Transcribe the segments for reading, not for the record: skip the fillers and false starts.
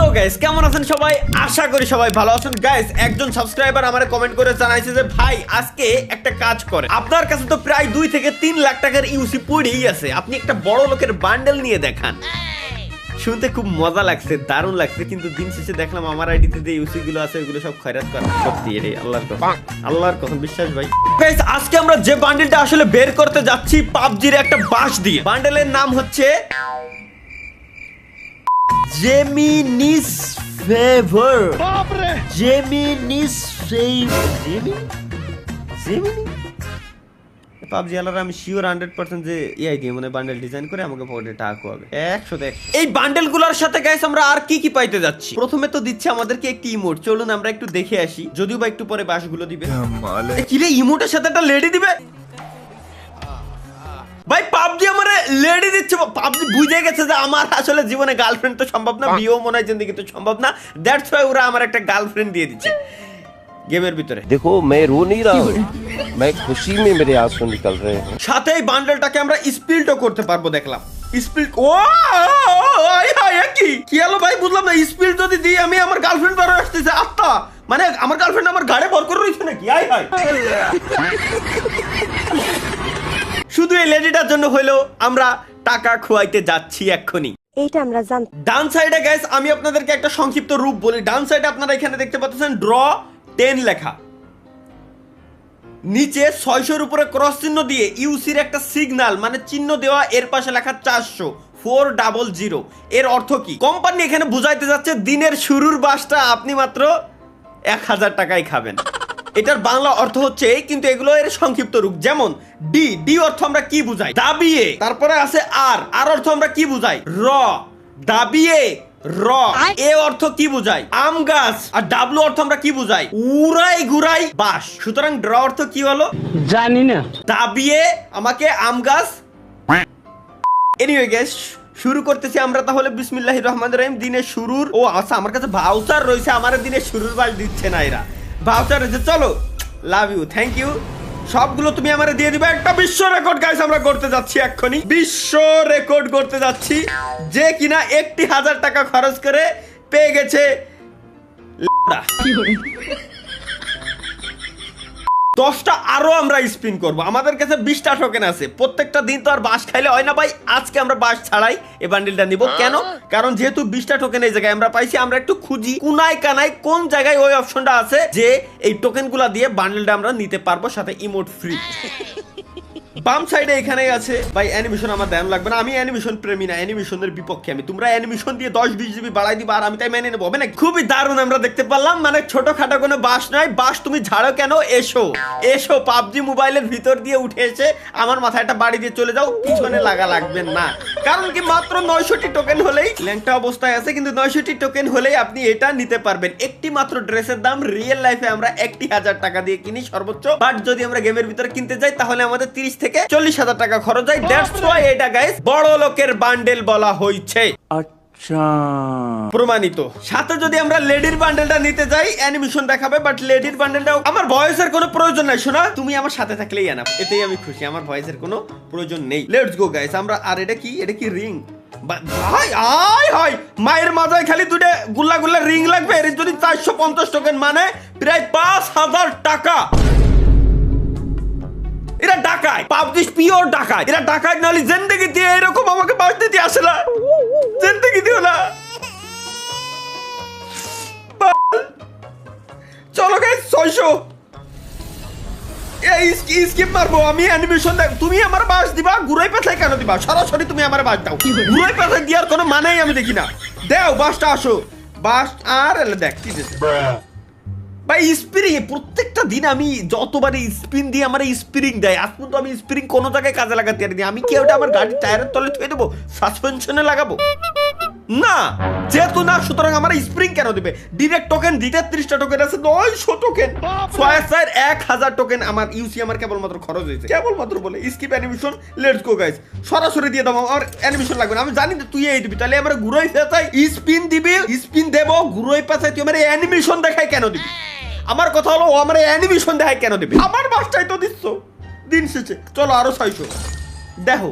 So guys কেমন আছেন সবাই? আশা করি সবাই ভালো আছেন। গাইস একজন সাবস্ক্রাইবার আমারে কমেন্ট করে জানাইছে যে ভাই আজকে একটা কাজ করে, আপনার কাছে তো প্রায় 2 থেকে 3 লাখ টাকার ইউসি পড়েই আছে, আপনি একটা বড় লোকের বান্ডেল নিয়ে দেখান। শুনতে খুব মজা লাগছে, দারুণ লাগছে, কিন্তু দিন শেষে দেখলাম আমার আইডিতে যে ইউসি গুলো আছে ওগুলো সব খয়রাত করা। সত্যি রে, আল্লাহর কথা বিশ্বাস ভাই। গাইস আজকে আমরা যে বান্ডেলটা আসলে বের করতে যাচ্ছি পাবজির একটা বাস দিয়ে। বান্ডেলের নাম হচ্ছে জেমিনিস ফেভার। জেমিনিস ফেভার জেমিনি পাবজি আলার আমি শিওর 100% যে এআই দিয়ে মানে বান্ডেল ডিজাইন করে আমাকে পকেটে টাকা হবে 100 এই বান্ডেল গুলোর সাথে গাইস আমরা আর কি কি পাইতে যাচ্ছি। প্রথমে তো দিচ্ছে আমাদেরকে একটি ইমোট, চলুন আমরা একটু দেখে আসি, যদিও বা একটু পরে বাসগুলো দিবে। কি রে, ইমোটের সাথে একটা লেডি দিবে ভাই? পাবজি আমারে লেডি দিচ্ছে। পাবজি বুঝে গেছে যে আমার আসলে জীবনে গার্লফ্রেন্ড তো সম্ভব না, বিয়েও মনে হয় জিন্দেগি তো সম্ভব না, দ্যাটস ওয়াই ওরা আমার একটা গার্লফ্রেন্ড দিয়ে দিচ্ছে গেমের ভিতরে। देखो मैं रो नहीं रहा हूँ, मैं खुशी में मेरे आंसू निकल रहे हैं। সাথে এই বান্ডেলটাকে আমরা স্পিলও করতে পারবো, দেখলাম স্পিল। ও আই হাই কি হলো ভাই, বুঝলাম না। স্পিল যদি দিই আমি, আমার গার্লফ্রেন্ড বের আসতেছে আত্মা, মানে আমার গার্লফ্রেন্ড আমার গাড়ি ভর করে রইছে নাকি? আই হাই শুধু এই লেডিটার জন্য হইলো আমরা টাকা খোয়াইতে যাচ্ছি এক্ষুনি। এইটা আমরা জানতাম। ডান সাইডে গাইস আমি আপনাদেরকে একটা সংক্ষিপ্ত রূপ বলি। ডান সাইডে আপনারা এখানে দেখতে পাচ্ছেন ড্র 10 লেখা, নিচে 600 এর উপরে ক্রস চিহ্ন দিয়ে ইউসির একটা সিগন্যাল মানে চিহ্ন দেওয়া, এর পাশে লেখা 400 400। এর অর্থ কি? কোম্পানি এখানে বুঝাইতে যাচ্ছে দিনের শুরুর বাসটা আপনি মাত্র 1000 টাকায় খাবেন। এটার বাংলা অর্থ হচ্ছে, কিন্তু এগুলো এর সংক্ষিপ্ত রূপ। যেমন ডি, ডি অর্থ আমরা কি বুঝাই? দাবিয়ে। তারপরে আছে আর, আর অর্থ আমরা কি বুঝাই? র। দাবিয়ে র। এ অর্থ কি বুঝাই? আম গাছ। আর ডাব্লু অর্থ আমরা কি বুঝাই? উড়াই ঘুরাই বাস। সুতরাং ড্র অর্থ কি হলো জানি না। দাবিয়ে আমাকে আম গাছ। এনিওয়ে গাইস শুরু করতেছি আমরা তাহলে। বিসমিল্লাহির রহমানির রহিম। দিনের শুরুর, ও আচ্ছা আমার কাছে ভাউচার রয়েছে, আমার দিনের শুরুর বাস দিচ্ছে না এরা, ভাউচার রয়েছে। চলো, লাভ ইউ, থ্যাংক ইউ, সবগুলো তুমি আমারে দিয়ে দিবে। একটা বিশ্ব রেকর্ড গাইস আমরা করতে যাচ্ছি এক্ষুনি, বিশ্ব রেকর্ড করতে যাচ্ছি, যে কিনা 1000 টাকা খরচ করে পেয়ে গেছে 10টা আরো আমরা স্পিন করব। আমাদের কাছে 20টা টোকেন আছে, প্রত্যেকটা দিন তো আর বাস খাইলে হয় না ভাই। আজকে আমরা বাস ছাড়াই এই বান্ডেলটা নিব। কেন? কারণ যেহেতু 20টা টোকেন এই জায়গায় আমরা পাইছি, আমরা একটু খুঁজি কোনায় কানায় কোন জায়গায় ওই অপশনটা আছে যে এই টোকেনগুলো দিয়ে বান্ডেলটা আমরা নিতে পারবো, সাথে ইমোট ফ্রি। বাম সাইডে এখানেই আছে ভাই। অ্যানিমেশন আমার দাম লাগবে না, আমি অ্যানিমেশন প্রেমী না, অ্যানিমেশনের বিপক্ষে আমি। তোমরা অ্যানিমেশন দিয়ে 10-20 জিবি বাড়াই দিবা আর আমি তাই মেনে নেবো, হবে না? খুবই দারুণ আমরা দেখতে পারলাম, মানে ছোটখাটো কোনো বাস নয়। বাস তুমি ঝাড়ো কেন, এসো এসো পাবজি মোবাইলের ভিতর দিয়ে উঠে এসে আমার মাথায় একটা বাড়ি দিয়ে চলে যাও, পিছনে লাগা লাগবেন না। কারণ কি, মাত্র 900টি টোকেন হলেই, ল্যাংটা অবস্থায় আছে কিন্তু 900টি টোকেন হলেই আপনি এটা নিতে পারবেন। একটি মাত্র ড্রেসের দাম রিয়েল লাইফে আমরা 1000 টাকা দিয়ে কিনি সর্বোচ্চ, বাট যদি আমরা গেমের ভিতরে কিনতে যাই তাহলে আমাদের 30 থেকে 40,000 টাকা খরচ হয়। দ্যাটস ওয়াই এটা গাইস বড় লোকের বান্ডেল বলা হয়েছে। আচ্ছা, প্রমাণিত। সাথে যদি আমরা লেডির বান্ডেলটা নিতে যাই অ্যানিমেশন দেখাবে, বাট লেডির বান্ডেলটাও আমার ভয়েসের কোনো প্রয়োজন নাই। শোনা, তুমি আমার সাথে থাকলেই এনাফ, এতেই আমি খুশি, আমার ভয়েসের কোনো প্রয়োজন নেই। লেটস গো গাইস আমরা। আর এটা কি, এটা কি রিং ভাই? আয় হয় মায়ের মাথায় খালি দুটো গুল্লা গুল্লা রিং লাগবে। এর যদি 450 টোকেন মানে প্রায় 5000 টাকা। এরা ডাকায়, পাবজি পিওর ডাকায়। এরা ডাকায় নালি জিন্দেগি দিয়ে এরকম আমাকে বাস দিতে আসে না, জিন্দেগি দিও না। চলো গাইস 600 এই স্কিপ মারবো আমি। অ্যানিমেশন দেখ, তুমি আমার বাস দিবা, ঘুরাই পাথায় কেন দিবা? সরাসরি তুমি আমার বাস দাও, ঘুরাই পাথায় দেওয়ার কোনো মানেই আমি দেখি না। দেও বাসটা, আসো বাস। আর দেখ কি দিছে ভাই, স্প্রিং। প্রত্যেকটা দিন আমি যতবারই স্পিন দিয়ে আমার স্প্রিং দেয়, আজ পর্যন্ত আমি স্প্রিং কোনো জায়গায় কাজে লাগাতে পারিনি। আমি কি ওটা আমার গাড়ির টায়ারের তলে থুয়ে দেবো, সাসপেনশনে লাগাবো? না, যেহেতু না, সুতরাং আমার স্প্রিং কেন দিবে? ডিরেক্ট টোকেন দিতে 30টা টোকেন আছে, 900 টোকেন, 1000 টোকেন আমার ইউসি আমার কেবলমাত্র খরচ হয়েছে, কেবলমাত্র বলে। Skip animation, let's go guys. সরাসরি দিয়ে দাও, আমার অ্যানিমেশন লাগবে না। আমি জানি না তুই এই দিবি, তাহলে আমার ঘুরোই পেঁচাই স্পিন দিবি, স্পিন দেবো, ঘুরোই পেঁচাই তুই আমার অ্যানিমেশন দেখাই কেন দিবি? আমার কথা হলো, ও আমার অ্যানিমেশন দেখায় কেন দিবে? আমার বাসটাই তো দিচ্ছ দিন শেষে। চলো আরো 600 দেখো।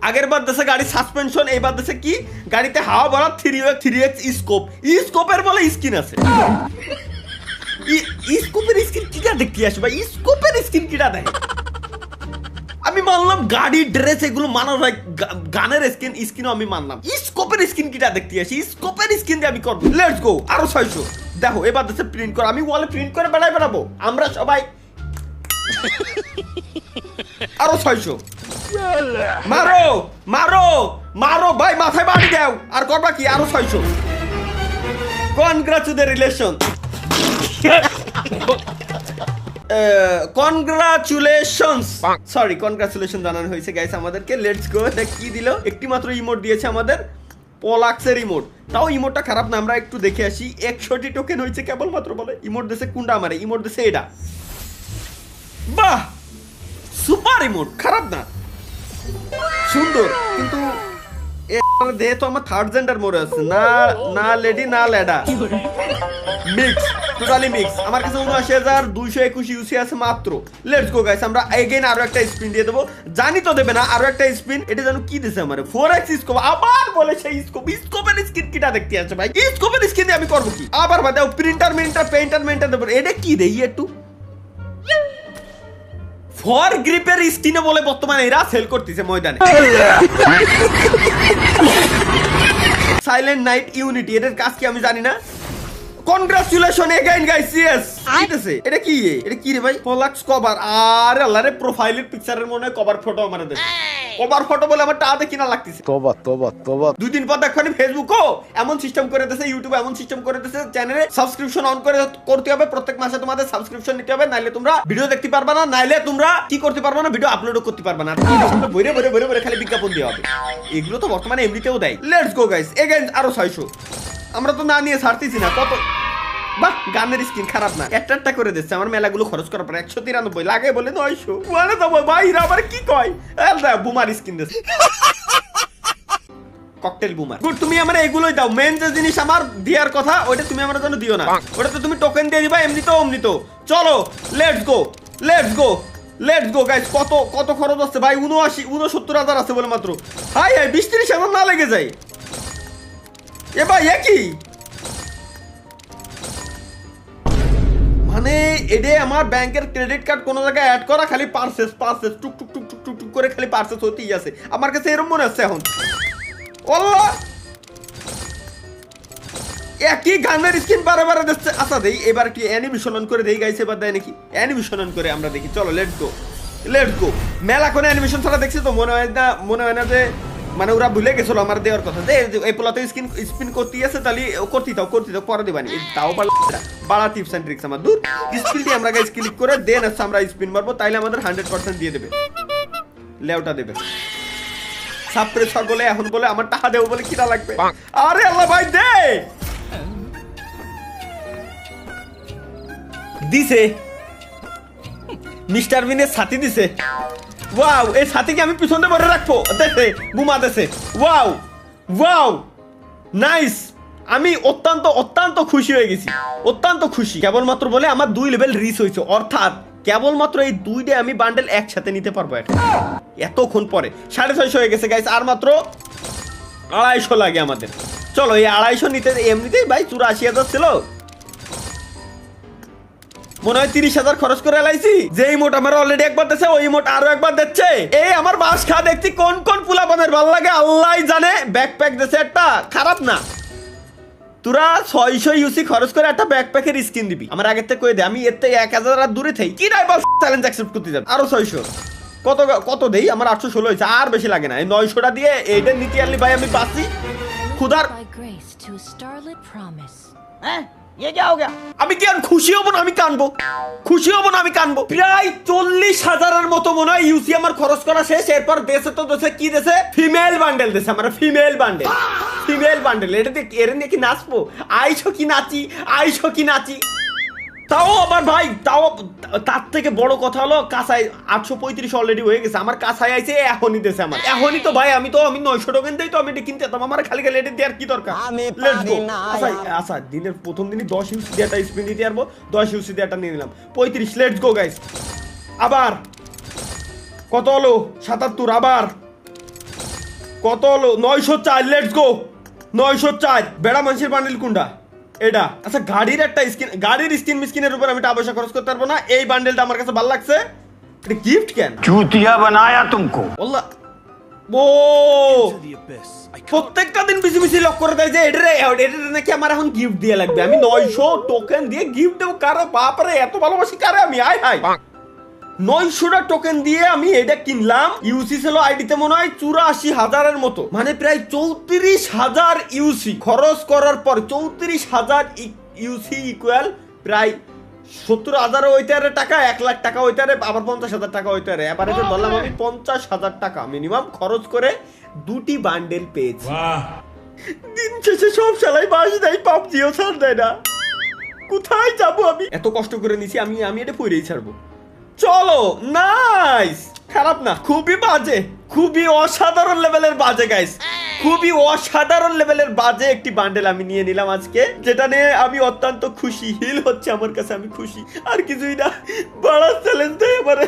আগের বার দেশে গাড়ি সাসপেনশন, এইবার দেশে কি গাড়িতে হাওয়া ভরা 3x স্কোপ, স্কোপের বলে স্কিন আছে। স্কোপের স্কিন কিটা দেখতে আসে ভাই, স্কোপের স্কিন কিটা দেখে? আমি মানলাম গাড়ি ড্রেস এগুলো মানা ভাই, গানের স্কিনও আমি মানলাম, স্কোপের স্কিন কিটা দেখতে আসি, স্কোপের স্কিন দিয়ে আমি করবো। লেটস গো, আরো 600। দেখো এবার দেশে প্রিন্ট কর, আমি ওয়ালে প্রিন্ট করে বেড়াবো আমরা সবাই। আরো 600। মারো মারো মারো ভাই, মাথায় বাড়ি দাও। আর করবা কি? আরো 600। কনগ্রাচুলেশন, কনগ্রাচুলেশনস, সরি কনগ্রাচুলেশন জানানো হয়েছে গাইস আমাদেরকে। Let's go. এটা কি দিল? একটি মাত্র ইমোট দিয়েছে আমাদের, পলাক্সের ইমোট। তাও ইমোটটা খারাপ না, আমরা একটু দেখে আসি। 100টি টোকেন হয়েছে কেবলমাত্র বলে। ইমোট দেশে কোনটা আমারে? ইমোট দেশে এটা। বাহ, সুপার ইমোট, খারাপ না, সুন্দর। কিন্তু দেহে তো আমার থার্ড জেন্ডার মরে আছে, না না লেডি না লেডা, মিক্স, টোটালি মিক্স। আমার কাছে ৭৯,২২১ ইউসি আছে মাত্র। লেটস গো গাইস, আমরা এগেইন আরো একটা স্পিন দিয়ে দেবো। জানি তো দেবে না, আরো একটা স্পিন। এটা জানো কি দিছে আমারে? 4x scope. আবার বলে সেই স্কোপ, স্কোপের স্কিন কিটা দেখতে আছে ভাই? স্কোপের স্কিন দিয়ে আমি করবো কি? আবার বাদ দাও, প্রিন্টার পেইন্টার দেবো। এটা কি দেই একটু? ফর গ্রিপের স্কিনে বলে বর্তমানে এরা সেল করতেছে ময়দানে। সাইলেন্ট নাইট ইউনিটি, এটার কাজ কি আমি জানি না। Congratulation again guys, yes. এটা কি? এটা কি রে ভাই? পলাক্স কভার। আরে আল্লাহ রে, প্রোফাইলের পিকচারের মনে হয় কভার ফটো আমারে দে। কভার ফটো বলে আমার টাকা কিনা লাগতেছে। तौबा तौबा तौबा। 2 দিন পর দেখনি ফেসবুকও এমন সিস্টেম করে দিয়েছে, ইউটিউবে এমন সিস্টেম করে দিয়েছে, চ্যানেলে সাবস্ক্রিপশন অন করে করতে হবে। প্রত্যেক মাসে তোমাদের সাবস্ক্রিপশন নিতে হবে, নাইলে তোমরা ভিডিও দেখতে পারবে না, নাইলে তোমরা কি করতে পারবে না, ভিডিও আপলোডও করতে পারবে না। বইরে খালি বিজ্ঞাপন দেওয়া হবে। এগুলো তো বর্তমানে এমনিতেও দেয়। লেটস গো গাইস, এগেইন আরো 600। আমরা তো না নিয়ে ছাড়তেছি না। কত? বাহ, গানের স্কিন খারাপ না, একটা করে দিচ্ছে। আমার মেলাগুলো খরচ করার পর 193 লাগে বলে 900 মানে তো ভাই আবার কি কয়? বুমার স্কিন দিচ্ছে, ককটেল বুমার। গুড, তুমি আমার এগুলোই দাও। মেন যে জিনিস আমার দেওয়ার কথা ওইটা তুমি আমার জন্য দিও না, ওটা তো তুমি টোকেন দিয়ে দিবা এমনি তো। চলো লেটস গো গাইস। কত খরচ আছে ভাই? 69,000 আছে বলে মাত্র। হাই 20-30,000 না লেগে যায় এ ভাই? একই মানে এডে আমার ব্যাংকের ক্রেডিট কার্ড কোন জায়গায় অ্যাড করা, খালি পারচেজ টুক টুক করে খালি পারচেজ হতেই আছে। আমার কাছে এরকম মনে হচ্ছে এখন। আল্লাহ, একই গানের স্কিন বারে দিচ্ছে। আচ্ছা দেই এবার কি অ্যানিমেশন অন করে দেই গাইস? এবার দেয় নাকি? অ্যানিমেশন অন করে আমরা দেখি। চলো লেটস গো। মেলা কোন অ্যানিমেশন ছাড়া দেখছি তো মনে হয় না যে মানে ওরা ভুলে গেছিল আমার দেওয়ার কথা। এই পোলাতে স্পিন করতেই আছে, তাহলে করতেই দাও পরে দেবানি। তাও বাড়া টিপস এন্ড ট্রিক্স আমার। দূর, স্পিন দিয়ে আমরা গাইস ক্লিক করে দেন আছে আমরা স্পিন মারবো, তাইলে আমাদের 100% দিয়ে দেবে, লেওটা দেবে। সাপ্রেসর বলে এখন বলে আমার টাকা দেবো বলে কিনা লাগবে। আরে আল্লাহ ভাই দে দিছে, মিস্টার বিনের সাথী দিছে। ওয়াও, এই সাথীকে আমি পিছনে ভরে রাখবো। দেখে বুমা দেশে। Wow nice. আমি অত্যন্ত খুশি হয়ে গেছি, অত্যন্ত খুশি। কেবলমাত্র বলে আমার 2 লেভেল রিচ হয়েছে, অর্থাৎ কেবলমাত্র এই 2টে আমি বান্ডেল একসাথে নিতে পারবো এতক্ষণ পরে। 650 হয়ে গেছে গাইস, আর মাত্র 250 লাগে আমাদের। চলো এই 250 নিতে এমনিতেই ভাই 84,000 ছিল, মনে হয় 30,000 খরচ করে এলাইছি। যে ইমোট আমার অলরেডি একবার দিচ্ছে, ওই ইমোট আরো একবার দিচ্ছে। এই আমার বাস খা দেখছি কোন পুলাপানের ভালো লাগে আল্লাহ জানে। ব্যাকপ্যাক দিচ্ছে একটা, খারাপ না। তোরা 600 ইউসি খরচ করে একটা ব্যাকপ্যাকের স্কিন দিবি, আমার আগের থেকে কই দে। আমি এর থেকে 1000 আর দূরে থাকি, কি রাইবাল চ্যালেঞ্জ অ্যাকসেপ্ট করতে যাবে। আরো 600 কত দেই? আমার 816 হয়েছে, আর বেশি লাগে না। এই 900টা দিয়ে এইটা নিতে আনলি ভাই আমি বাঁচি খুদার। আমি কি আর খুশি হব না? আমি কানবো, প্রায় 40,000-এর মতো মনে হয় ইউসি আমার খরচ করা শেষ। এরপর দেশে কি দেশে? ফিমেল বান্ডেল দেশে আমার, ফিমেল বান্ডেল। এটা দিয়ে এর নিয়ে কি নাচবো? আইসো কি নাচি। তাও আবার ভাই, তার থেকে বড় কথা হলো কাঁচাই 835 অলরেডি হয়ে গেছে। আমার কাঁচাই আইছে এখনই দেশে আমার। এখনই তো ভাই আমি 900 টোকেন দেই তো আমি এটা কিনতে যেতাম। আমার খালি এটা দেওয়ার কি দরকার? আচ্ছা দিনের প্রথম দিনই 10 ইউসি দিয়ে একটা স্পিন দিতে পারবো, 10 ইউসি দিয়ে একটা নিয়ে নিলাম 35। Let's go guys. আবার কত হলো? 77। আবার কত হলো 904 লেটস গো 904 বেড়া মানুষের বান্ডিল কোনটা এটা আচ্ছা গাড়ির একটা স্কিন গাড়ির স্কিন মিস্কিনের উপর আমি টাকা পয়সা খরচ করতে পারবো না এই বান্ডেলটা আমার কাছে ভালো লাগছে এটা গিফট কেন चूतिया बनाया तुमको আল্লাহ ও প্রত্যেকটা দিন বেশি বেশি লক করে দেয় যে এটা নাকি আমার এখন গিফট দিয়ে লাগবে আমি 900 টোকেন দিয়ে গিফট দেবো কারে বাপরে এত ভালোবাসি কারে আমি আয় হাই 900টা টোকেন দিয়ে আমি এটা কিনলাম ইউসি ছিল আইডিতে মনে হয় 84,000-এর মতো মানে প্রায় 34,000 ইউসি খরচ করার পর 34,000 ইউসি ইকুয়াল প্রায় 70,000 ওইটারে টাকা 1 লাখ টাকা ওইটারে আবার 50,000 টাকা ওইটারে এবারে যে ধরলাম আমি 50,000 টাকা মিনিমাম খরচ করে দুটি বান্ডেল পেয়েছি দিন শেষে সব শালাই বাস দেয় পাবজিও ছাড় দেয় না কোথায় যাবো আমি এত কষ্ট করে নিছি আমি এটা পইরেই ছাড়বো চলো নাইস খারাপ না খুবই বাজে খুবই অসাধারণ লেভেলের বাজে গাইস খুবই অসাধারণ লেভেলের বাজে একটি বান্ডেল আমি নিয়ে নিলাম আজকে যেটা নিয়ে আমি অত্যন্ত খুশি হিল হচ্ছে আমার কাছে আমি খুশি আর কিছুই না বড় চ্যালেঞ্জ দেয় এবারে